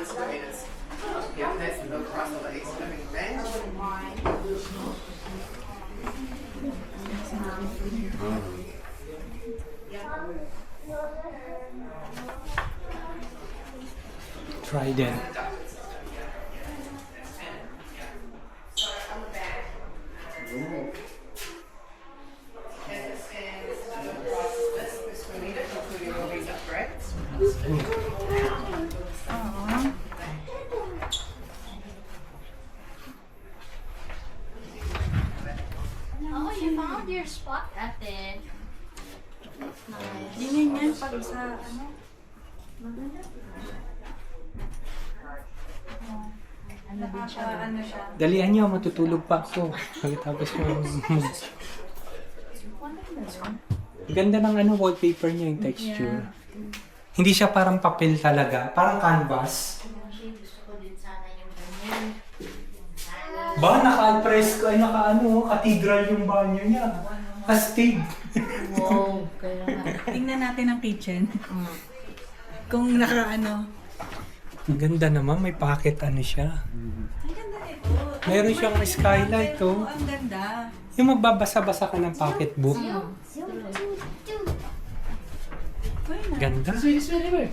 Ja, das ist ein krass, aber ich bin ein Mensch. Trident. Oh, you found your spot at it. Nice. Ganyan yan pag sa ano. Ano siya? Dalian niyo, matutulog pa ako. Pagkatapos yung ganda ng ano, wallpaper niya, yung texture. Hindi siya parang papel talaga, parang canvas. Gusto ko din sana yung ganyan. Ba, naka-alfresco, ay cathedral yung banyo niya. Astig. Wow, kaya nga. Tingnan natin ang kitchen. Kung naka-ano. Ang ganda naman, may pocket ano siya. Ang ganda ito. Meron siyang skylight, Pero oh. ang ganda. Yung magbabasa-basa ka ng pocketbook. Uy, na. Ganda. Sweet, sweet,